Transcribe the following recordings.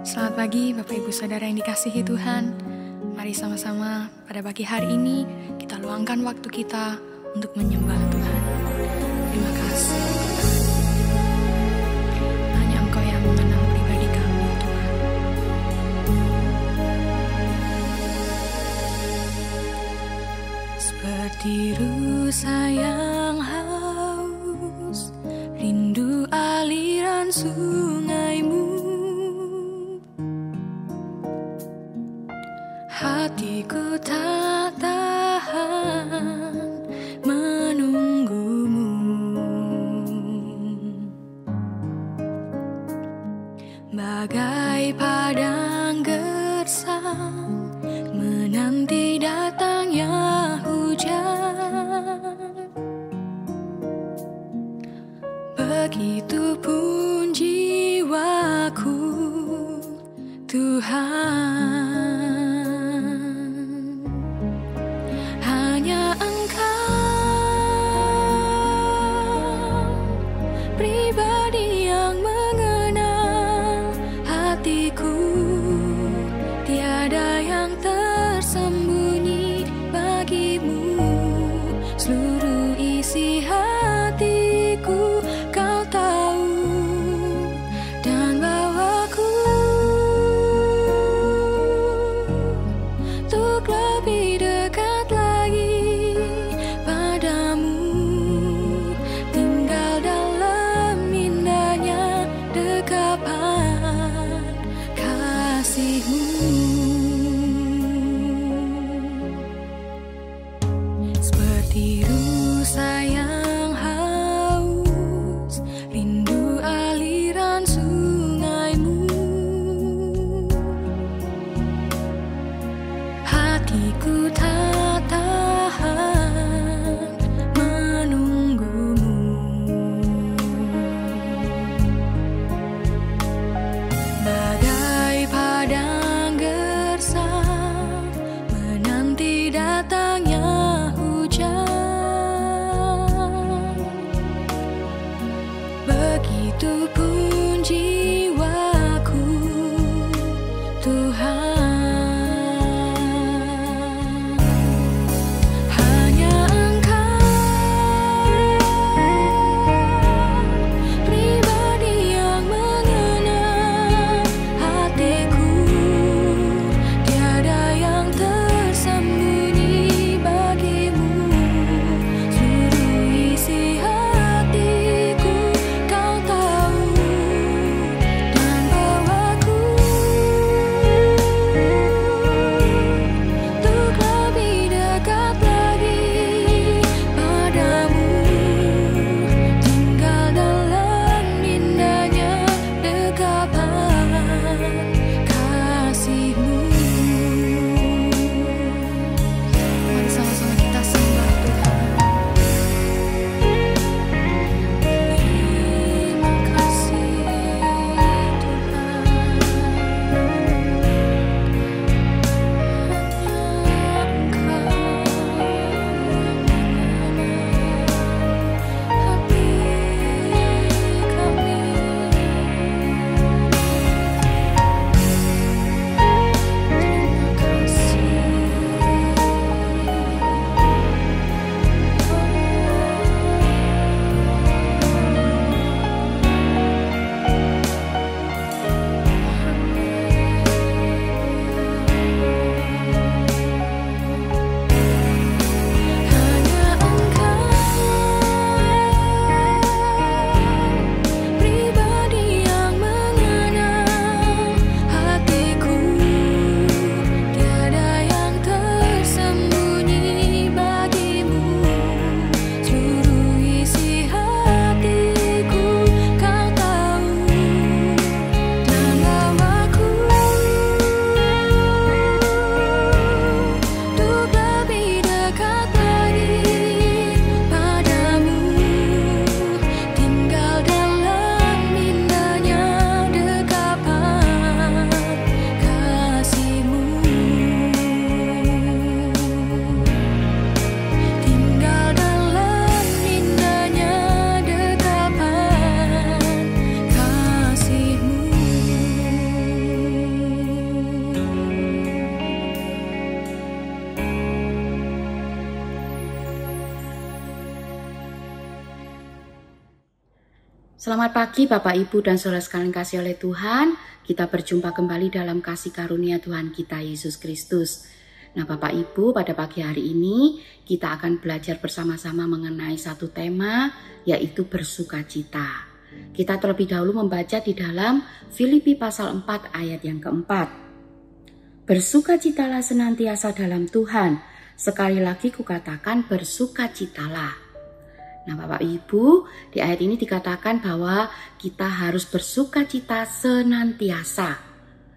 Selamat pagi Bapak Ibu Saudara yang dikasihi Tuhan. Mari sama-sama pada pagi hari ini kita luangkan waktu kita untuk menyembah Tuhan. Terima kasih Tuhan. Hanya Engkau yang mengenal pribadi kami Tuhan. Seperti rusa yang haus, rindu aliran sungai-Mu. Hatiku tak tahan menunggu-Mu. Bagai padang gersang menanti datangnya hujan. Begitupun jiwaku Tuhan. Pribadi yang mengenal hatiku, tiada yang tersembunyi bagi-Mu. Seluruh isi hatiku Kau tahu, dan bawaku Selamat pagi Bapak Ibu dan saudara sekalian kasih oleh Tuhan. Kita berjumpa kembali dalam kasih karunia Tuhan kita Yesus Kristus. Nah Bapak Ibu, pada pagi hari ini kita akan belajar bersama-sama mengenai satu tema, yaitu bersukacita. Kita terlebih dahulu membaca di dalam Filipi pasal 4 ayat yang keempat. Bersukacitalah senantiasa dalam Tuhan. Sekali lagi kukatakan bersukacitalah. Nah Bapak Ibu, di ayat ini dikatakan bahwa kita harus bersukacita senantiasa.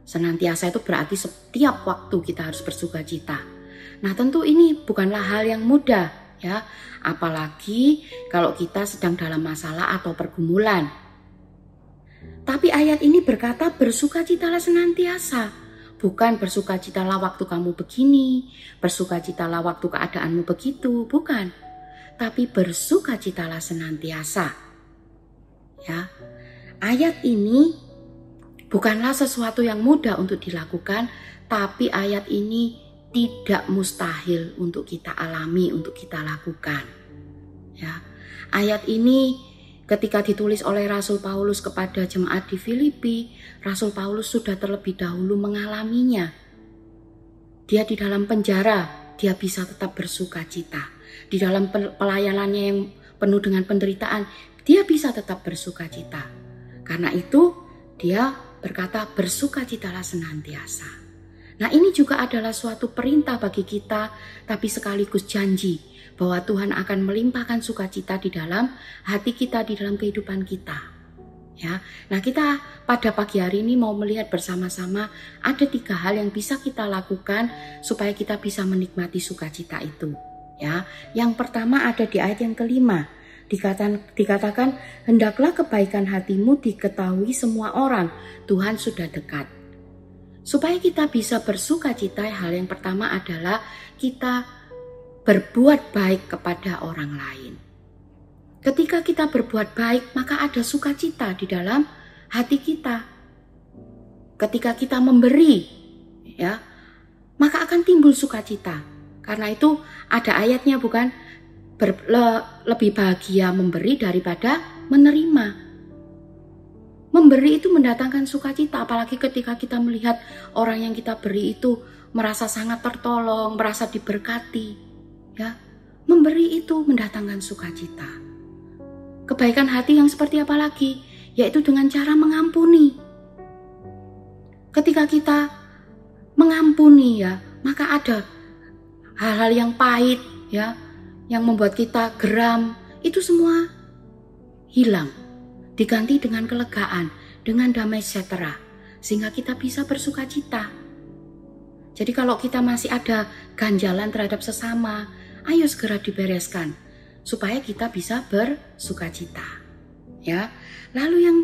Senantiasa itu berarti setiap waktu kita harus bersukacita. Nah tentu ini bukanlah hal yang mudah ya, apalagi kalau kita sedang dalam masalah atau pergumulan. Tapi ayat ini berkata bersukacitalah senantiasa. Bukan bersukacitalah waktu kamu begini, bersukacitalah waktu keadaanmu begitu, bukan. Tapi bersukacitalah senantiasa. Ya. Ayat ini bukanlah sesuatu yang mudah untuk dilakukan, tapi ayat ini tidak mustahil untuk kita alami, untuk kita lakukan. Ya. Ayat ini ketika ditulis oleh Rasul Paulus kepada jemaat di Filipi, Rasul Paulus sudah terlebih dahulu mengalaminya. Dia di dalam penjara, dia bisa tetap bersukacita. Di dalam pelayanannya yang penuh dengan penderitaan, dia bisa tetap bersukacita. Karena itu, dia berkata bersukacitalah senantiasa. Nah ini juga adalah suatu perintah bagi kita, tapi sekaligus janji bahwa Tuhan akan melimpahkan sukacita di dalam hati kita, di dalam kehidupan kita. Ya, nah kita pada pagi hari ini mau melihat bersama-sama ada 3 hal yang bisa kita lakukan supaya kita bisa menikmati sukacita itu. Ya, yang pertama ada di ayat yang kelima, dikatakan hendaklah kebaikan hatimu diketahui semua orang, Tuhan sudah dekat. Supaya kita bisa bersukacita, hal yang pertama adalah kita berbuat baik kepada orang lain. Ketika kita berbuat baik, maka ada sukacita di dalam hati kita. Ketika kita memberi, ya, maka akan timbul sukacita. Karena itu ada ayatnya bukan, lebih bahagia memberi daripada menerima. Memberi itu mendatangkan sukacita, apalagi ketika kita melihat orang yang kita beri itu merasa sangat tertolong, merasa diberkati. Ya, memberi itu mendatangkan sukacita. Kebaikan hati yang seperti apa lagi? Yaitu dengan cara mengampuni. Ketika kita mengampuni ya, maka ada hal-hal yang pahit ya, yang membuat kita geram, itu semua hilang, diganti dengan kelegaan, dengan damai sejahtera, sehingga kita bisa bersukacita. Jadi kalau kita masih ada ganjalan terhadap sesama, ayo segera dibereskan supaya kita bisa bersukacita. Ya. Lalu yang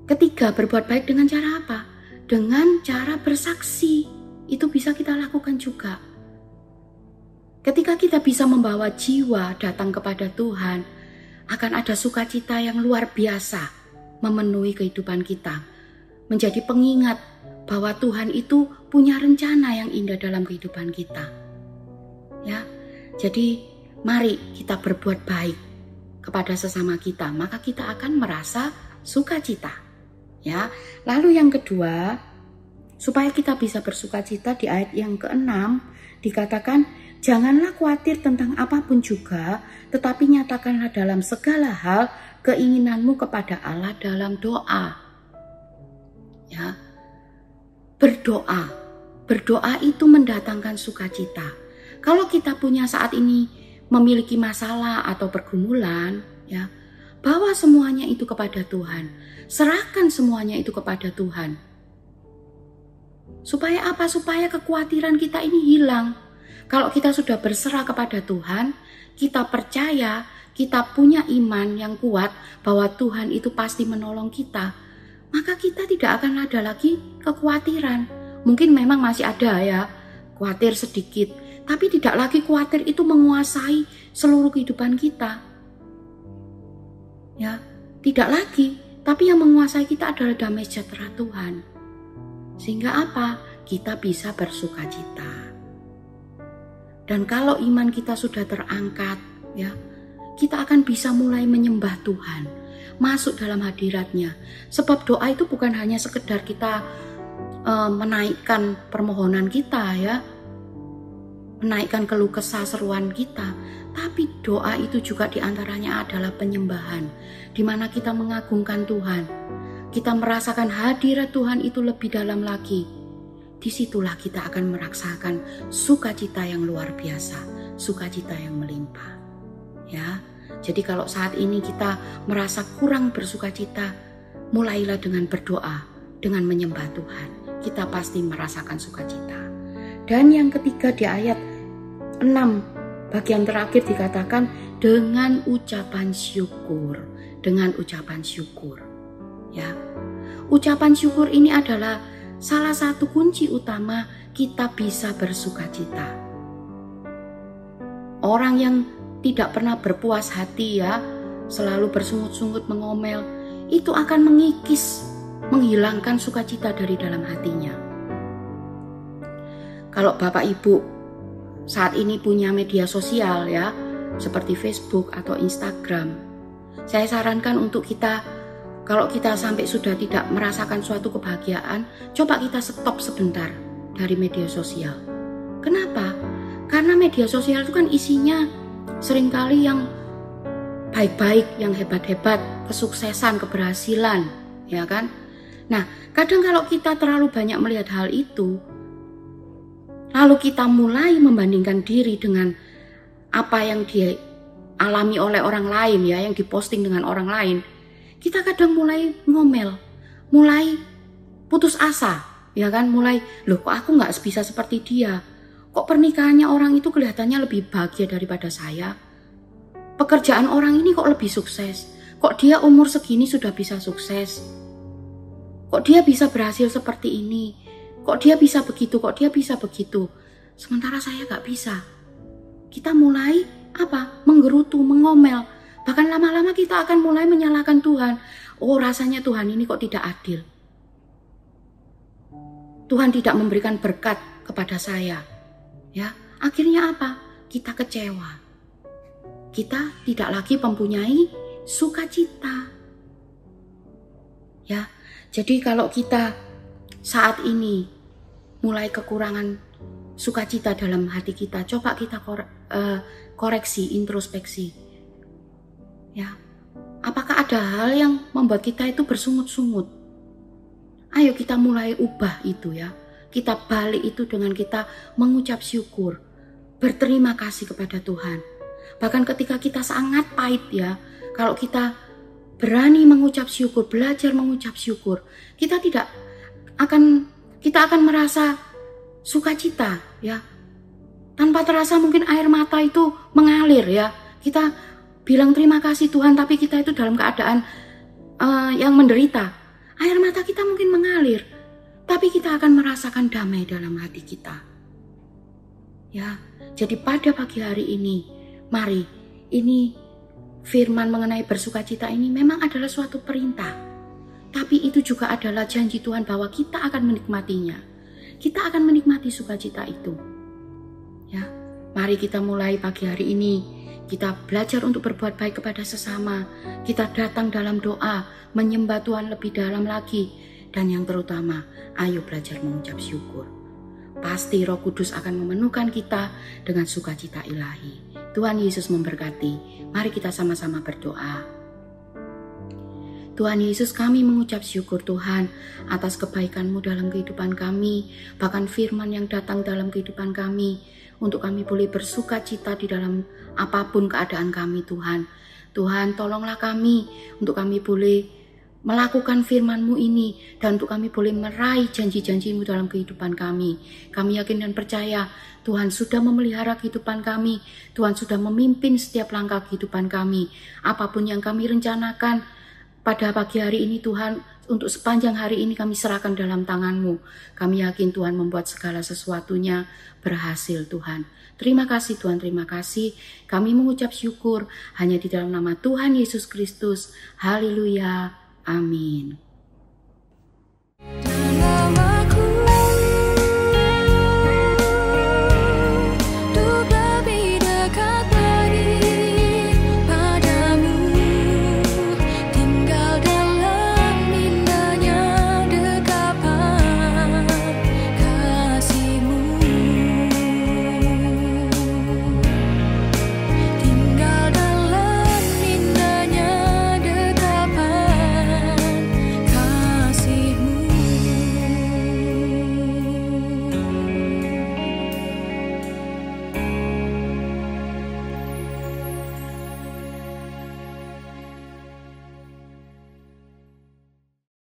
ketiga, berbuat baik dengan cara apa? Dengan cara bersaksi. Itu bisa kita lakukan juga. Ketika kita bisa membawa jiwa datang kepada Tuhan, akan ada sukacita yang luar biasa memenuhi kehidupan kita. Menjadi pengingat bahwa Tuhan itu punya rencana yang indah dalam kehidupan kita. Ya, jadi mari kita berbuat baik kepada sesama kita, maka kita akan merasa sukacita. Ya, lalu yang kedua, supaya kita bisa bersukacita, di ayat yang ke-6 dikatakan, janganlah khawatir tentang apapun juga, tetapi nyatakanlah dalam segala hal keinginanmu kepada Allah dalam doa. Ya, berdoa. Berdoa itu mendatangkan sukacita. Kalau kita punya saat ini memiliki masalah atau pergumulan, ya, bawa semuanya itu kepada Tuhan. Serahkan semuanya itu kepada Tuhan. Supaya apa? Supaya kekhawatiran kita ini hilang. Kalau kita sudah berserah kepada Tuhan, kita percaya, kita punya iman yang kuat bahwa Tuhan itu pasti menolong kita, maka kita tidak akan ada lagi kekhawatiran. Mungkin memang masih ada ya, khawatir sedikit, tapi tidak lagi khawatir itu menguasai seluruh kehidupan kita. Ya, tidak lagi, tapi yang menguasai kita adalah damai sejahtera Tuhan. Sehingga apa? Kita bisa bersukacita. Dan kalau iman kita sudah terangkat, ya, kita akan bisa mulai menyembah Tuhan, masuk dalam hadirat-Nya. Sebab doa itu bukan hanya sekedar kita menaikkan permohonan kita ya, menaikkan keluh kesah seruan kita, tapi doa itu juga diantaranya adalah penyembahan, di mana kita mengagungkan Tuhan. Kita merasakan hadirat Tuhan itu lebih dalam lagi. Disitulah kita akan merasakan sukacita yang luar biasa, sukacita yang melimpah. Ya, jadi kalau saat ini kita merasa kurang bersukacita, mulailah dengan berdoa, dengan menyembah Tuhan. Kita pasti merasakan sukacita. Dan yang ketiga di ayat 6, bagian terakhir dikatakan dengan ucapan syukur. Dengan ucapan syukur. Ya, ucapan syukur ini adalah salah satu kunci utama kita bisa bersukacita. Orang yang tidak pernah berpuas hati ya, selalu bersungut-sungut mengomel, itu akan mengikis, menghilangkan sukacita dari dalam hatinya. Kalau Bapak Ibu saat ini punya media sosial ya, seperti Facebook atau Instagram, saya sarankan untuk kita, kalau kita sampai sudah tidak merasakan suatu kebahagiaan, coba kita stop sebentar dari media sosial. Kenapa? Karena media sosial itu kan isinya seringkali yang baik-baik, yang hebat-hebat, kesuksesan, keberhasilan, ya kan? Nah, kadang kalau kita terlalu banyak melihat hal itu, lalu kita mulai membandingkan diri dengan apa yang dialami oleh orang lain ya, yang diposting dengan orang lain, kita kadang mulai ngomel, mulai putus asa, ya kan? Mulai, loh kok aku nggak bisa seperti dia? Kok pernikahannya orang itu kelihatannya lebih bahagia daripada saya? Pekerjaan orang ini kok lebih sukses? Kok dia umur segini sudah bisa sukses? Kok dia bisa berhasil seperti ini? Kok dia bisa begitu? Kok dia bisa begitu? Sementara saya nggak bisa. Kita mulai apa? Menggerutu, mengomel. Bahkan lama-lama kita akan mulai menyalahkan Tuhan. Oh, rasanya Tuhan ini kok tidak adil. Tuhan tidak memberikan berkat kepada saya. Ya, akhirnya apa? Kita kecewa. Kita tidak lagi mempunyai sukacita. Ya, jadi kalau kita saat ini mulai kekurangan sukacita dalam hati kita, coba kita koreksi, introspeksi. Ya, apakah ada hal yang membuat kita itu bersungut-sungut? Ayo kita mulai ubah itu ya. Kita balik itu dengan kita mengucap syukur, berterima kasih kepada Tuhan. Bahkan ketika kita sangat pahit ya, kalau kita berani mengucap syukur, belajar mengucap syukur, kita akan merasa sukacita ya. Tanpa terasa mungkin air mata itu mengalir ya. Kita bilang terima kasih Tuhan, tapi kita itu dalam keadaan yang menderita. Air mata kita mungkin mengalir, tapi kita akan merasakan damai dalam hati kita. Ya, jadi pada pagi hari ini, mari, ini firman mengenai bersukacita ini memang adalah suatu perintah. Tapi itu juga adalah janji Tuhan bahwa kita akan menikmatinya. Kita akan menikmati sukacita itu. Ya, mari kita mulai pagi hari ini. Kita belajar untuk berbuat baik kepada sesama. Kita datang dalam doa, menyembah Tuhan lebih dalam lagi. Dan yang terutama, ayo belajar mengucap syukur. Pasti Roh Kudus akan memenuhkan kita dengan sukacita ilahi. Tuhan Yesus memberkati. Mari kita sama-sama berdoa. Tuhan Yesus, kami mengucap syukur Tuhan atas kebaikan-Mu dalam kehidupan kami. Bahkan firman yang datang dalam kehidupan kami. Untuk kami boleh bersukacita di dalam apapun keadaan kami Tuhan. Tuhan, tolonglah kami untuk kami boleh melakukan firman-Mu ini dan untuk kami boleh meraih janji-janji-Mu dalam kehidupan kami. Kami yakin dan percaya Tuhan sudah memelihara kehidupan kami. Tuhan sudah memimpin setiap langkah kehidupan kami. Apapun yang kami rencanakan pada pagi hari ini Tuhan, untuk sepanjang hari ini kami serahkan dalam tangan-Mu. Kami yakin Tuhan membuat segala sesuatunya berhasil Tuhan. Terima kasih Tuhan, terima kasih. Kami mengucap syukur hanya di dalam nama Tuhan Yesus Kristus. Haleluya. Amin.